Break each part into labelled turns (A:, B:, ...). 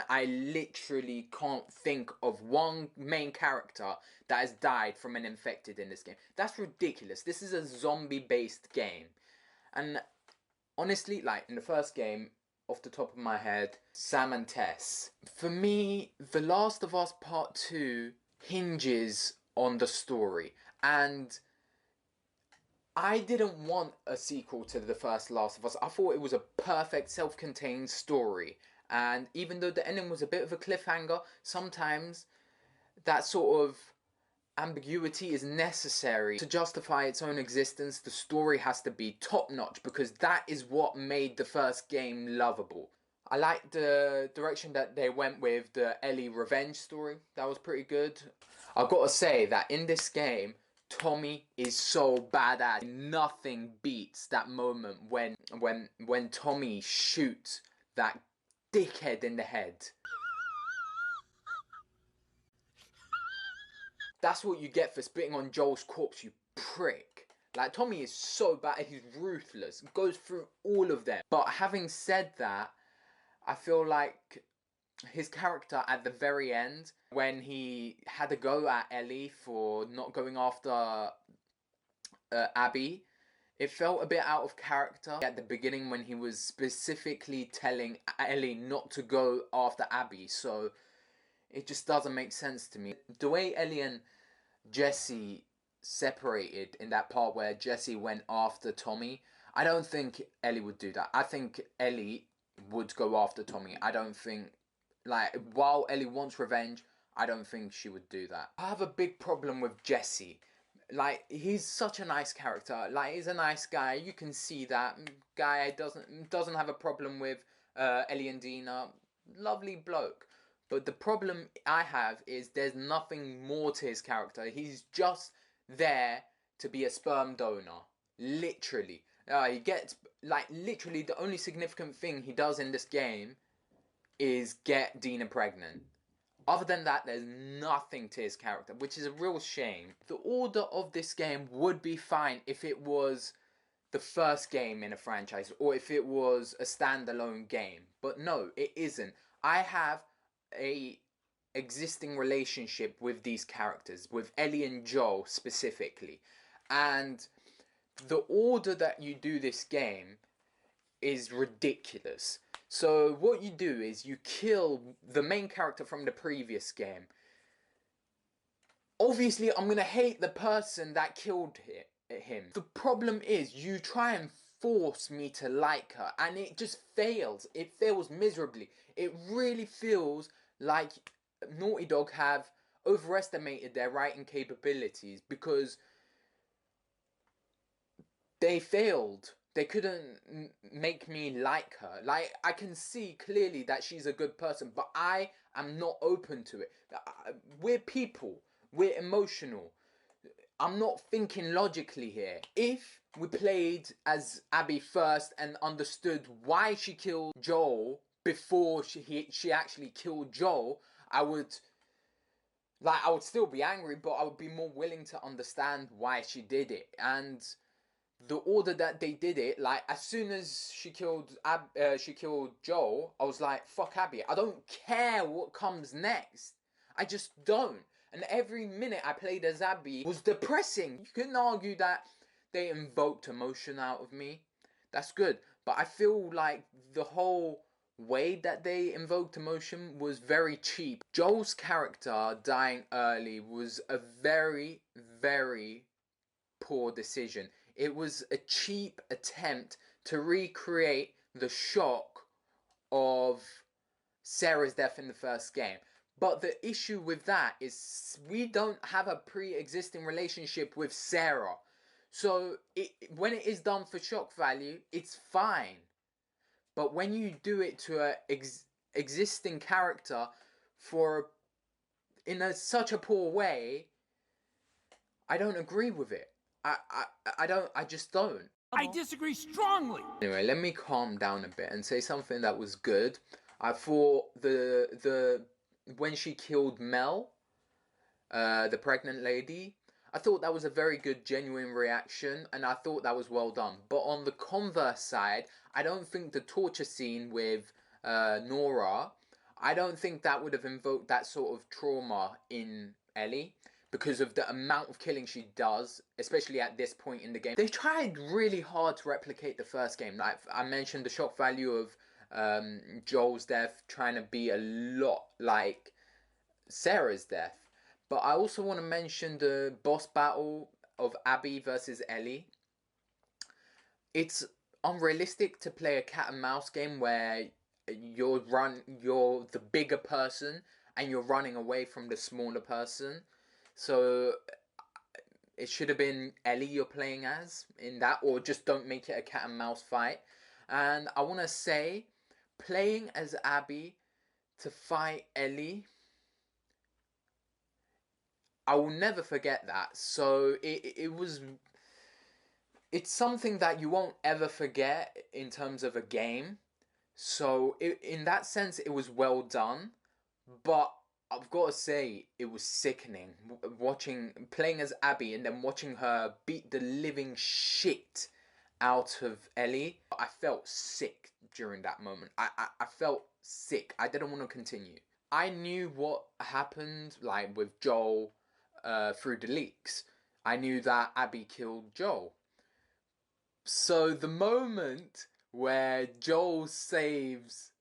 A: I literally can't think of one main character that has died from an infected in this game. That's ridiculous. This is a zombie-based game. And honestly, like, in the first game, off the top of my head, Sam and Tess. For me, The Last of Us Part 2 hinges on the story. And I didn't want a sequel to the first Last of Us. I thought it was a perfect self-contained story. And even though the ending was a bit of a cliffhanger, sometimes that sort of ambiguity is necessary to justify its own existence. The story has to be top-notch because that is what made the first game lovable. I like the direction that they went with the Ellie revenge story. That was pretty good. I've got to say that in this game, Tommy is so badass. Nothing beats that moment when Tommy shoots that dickhead in the head. That's what you get for spitting on Joel's corpse, you prick. Like, Tommy is so bad, he's ruthless, goes through all of them. But having said that, I feel like his character at the very end, when he had a go at Ellie for not going after Abby, it felt a bit out of character at the beginning when he was specifically telling Ellie not to go after Abby. So it just doesn't make sense to me. The way Ellie and Jesse separated in that part where Jesse went after Tommy, I don't think Ellie would do that. I think Ellie would go after Tommy. I don't think, like, while Ellie wants revenge, I don't think she would do that. I have a big problem with Jesse. Like, he's such a nice character. Like, he's a nice guy. You can see that. Guy doesn't have a problem with Ellie and Dina. Lovely bloke. But the problem I have is there's nothing more to his character. He's just there to be a sperm donor. Literally. He gets, like, literally the only significant thing he does in this game is get Dina pregnant. Other than that, there's nothing to his character, which is a real shame. The order of this game would be fine if it was the first game in a franchise, or if it was a standalone game. But no, it isn't. I have a existing relationship with these characters, with Ellie and Joel specifically. And the order that you do this game is ridiculous. So what you do is you kill the main character from the previous game. Obviously, I'm going to hate the person that killed him. The problem is you try and force me to like her, and it just fails. It fails miserably. It really feels like Naughty Dog have overestimated their writing capabilities because they failed. They couldn't make me like her. Like, I can see clearly that she's a good person, but I am not open to it. We're people. We're emotional. I'm not thinking logically here. If we played as Abby first and understood why she killed Joel before she actually killed Joel, I would still be angry, but I would be more willing to understand why she did it. And the order that they did it, like, as soon as she killed Joel, I was like, fuck Abby. I don't care what comes next. I just don't. And every minute I played as Abby was depressing. You couldn't argue that they invoked emotion out of me. That's good. But I feel like the whole way that they invoked emotion was very cheap. Joel's character dying early was a very, very poor decision. It was a cheap attempt to recreate the shock of Sarah's death in the first game. But the issue with that is we don't have a pre-existing relationship with Sarah. So when it is done for shock value, it's fine. But when you do it to an existing character in such a poor way, I don't agree with it. I just don't.
B: I disagree strongly.
A: Anyway, let me calm down a bit and say something that was good. I thought when she killed Mel, the pregnant lady, I thought that was a very good, genuine reaction, and I thought that was well done. But on the converse side, I don't think the torture scene with Nora, I don't think that would have invoked that sort of trauma in Ellie because of the amount of killing she does, especially at this point in the game. They tried really hard to replicate the first game. Like I mentioned, the shock value of Joel's death trying to be a lot like Sarah's death. But I also want to mention the boss battle of Abby versus Ellie. It's unrealistic to play a cat and mouse game where you're the bigger person and you're running away from the smaller person. So it should have been Ellie you're playing as in that, or just don't make it a cat and mouse fight. And I want to say, playing as Abby to fight Ellie, I will never forget that. So it's something that you won't ever forget in terms of a game. So in that sense, it was well done, but I've got to say it was sickening playing as Abby and then watching her beat the living shit out of Ellie. I felt sick during that moment. I felt sick. I didn't want to continue. I knew what happened, like with Joel, through the leaks. I knew that Abby killed Joel. So the moment where Joel saves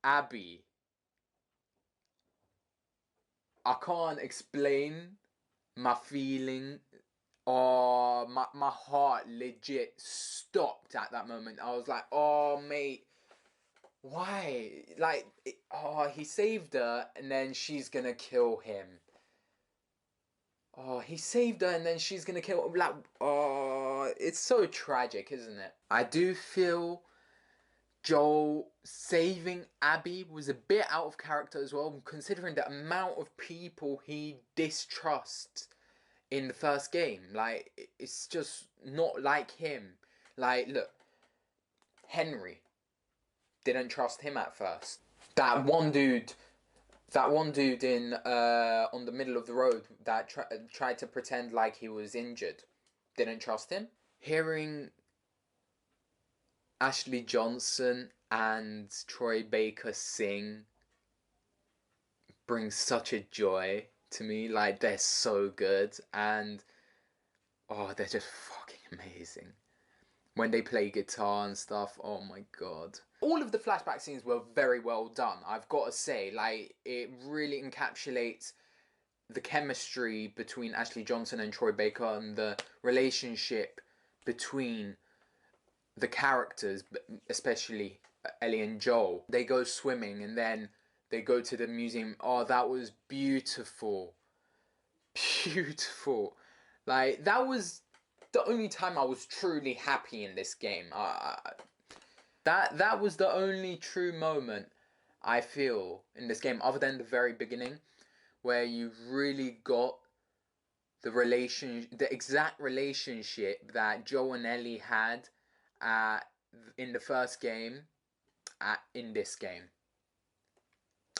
A: Abby, I can't explain my feeling, or my heart legit stopped at that moment. I was like, oh mate, why? Like, he saved her and then she's gonna kill him. Oh, he saved her and then she's gonna kill him. Like, oh, it's so tragic, isn't it? I do feel Joel saving Abby was a bit out of character as well, considering the amount of people he distrusts in the first game. Like, it's just not like him. Like, look, Henry, didn't trust him at first. That one dude in on the middle of the road that tried to pretend like he was injured, didn't trust him. Hearing Ashley Johnson and Troy Baker sing brings such a joy to me. Like, they're so good, and they're just fucking amazing. When they play guitar and stuff, oh my god. All of the flashback scenes were very well done, I've got to say. Like, it really encapsulates the chemistry between Ashley Johnson and Troy Baker and the relationship between the characters, especially Ellie and Joel. They go swimming and then they go to the museum. Oh, that was beautiful. Beautiful. Like, that was the only time I was truly happy in this game. That was the only true moment I feel in this game, other than the very beginning, where you really got the exact relationship that Joel and Ellie had in the first game in this game.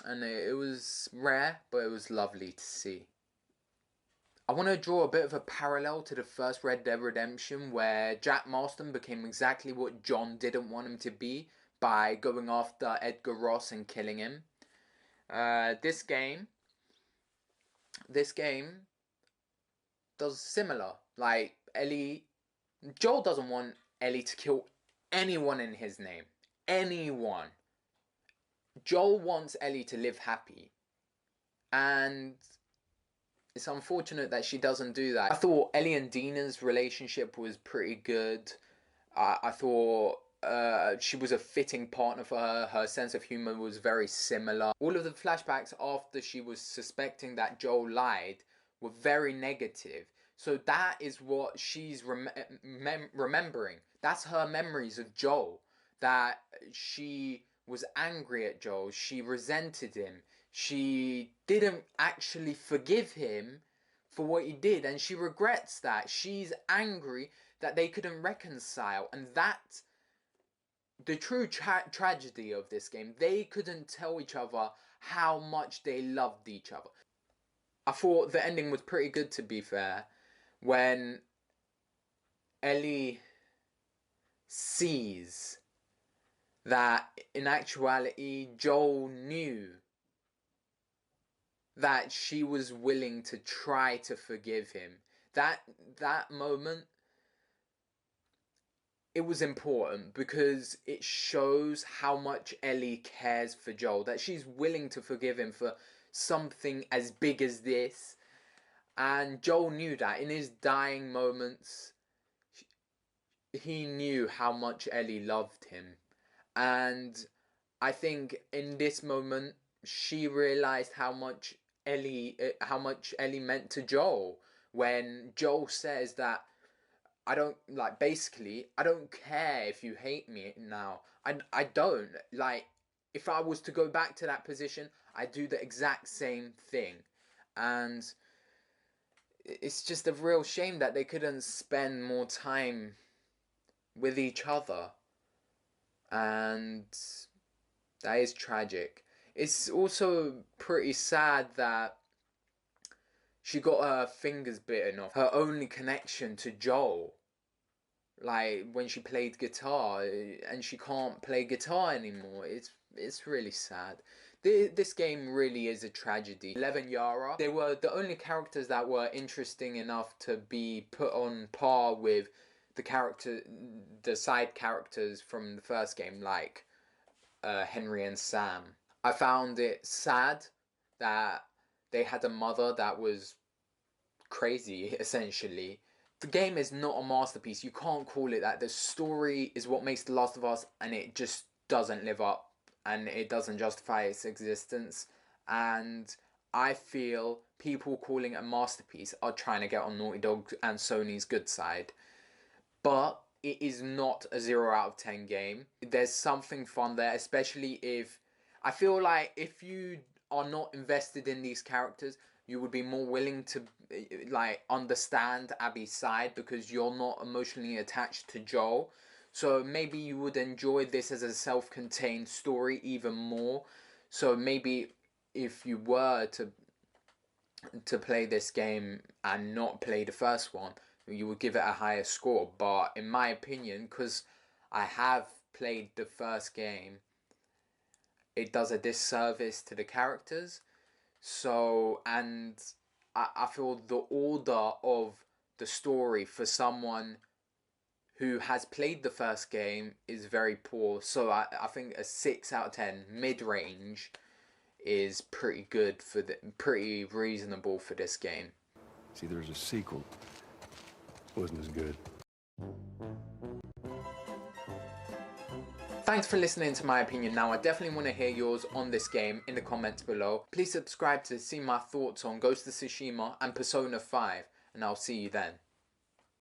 A: And it was rare, but it was lovely to see. I want to draw a bit of a parallel to the first Red Dead Redemption, where Jack Marston became exactly what John didn't want him to be by going after Edgar Ross and killing him. This game does similar. Like, Joel doesn't want Ellie to kill anyone in his name. Anyone. Joel wants Ellie to live happy. And it's unfortunate that she doesn't do that. I thought Ellie and Dina's relationship was pretty good. I thought she was a fitting partner for her. Her sense of humor was very similar. All of the flashbacks after she was suspecting that Joel lied were very negative. So that is what she's remembering. That's her memories of Joel. That she was angry at Joel. She resented him. She didn't actually forgive him for what he did, and she regrets that. She's angry that they couldn't reconcile, and that's the true tragedy of this game. They couldn't tell each other how much they loved each other. I thought the ending was pretty good, to be fair, when Ellie sees that in actuality Joel knew that she was willing to try to forgive him. That moment, it was important because it shows how much Ellie cares for Joel, that she's willing to forgive him for something as big as this. And Joel knew that in his dying moments, he knew how much Ellie loved him. And I think in this moment, she realized how much Ellie meant to Joel, when Joel says that I don't, like, basically, I don't care if you hate me now. I don't. Like, if I was to go back to that position, I'd do the exact same thing. And it's just a real shame that they couldn't spend more time with each other. And that is tragic. It's also pretty sad that she got her fingers bitten off. Her only connection to Joel. Like, when she played guitar, and she can't play guitar anymore. It's really sad. This game really is a tragedy. Lev and Yara, they were the only characters that were interesting enough to be put on par with the side characters from the first game, like Henry and Sam. I found it sad that they had a mother that was crazy, essentially. The game is not a masterpiece. You can't call it that. The story is what makes The Last of Us, and it just doesn't live up, and it doesn't justify its existence. And I feel people calling it a masterpiece are trying to get on Naughty Dog and Sony's good side. But it is not a 0 out of 10 game. There's something fun there, especially if... I feel like if you are not invested in these characters, you would be more willing to, like, understand Abby's side because you're not emotionally attached to Joel. So maybe you would enjoy this as a self-contained story even more. So maybe if you were to play this game and not play the first one, you would give it a higher score. But in my opinion, because I have played the first game, it does a disservice to the characters. So, and I feel the order of the story for someone who has played the first game is very poor. So I think a 6 out of 10 mid-range is pretty good pretty reasonable for this game.
C: See, there's a sequel. Wasn't as good.
A: Thanks for listening to my opinion. Now, I definitely want to hear yours on this game in the comments below. Please subscribe to see my thoughts on Ghost of Tsushima and Persona 5, and I'll see you then.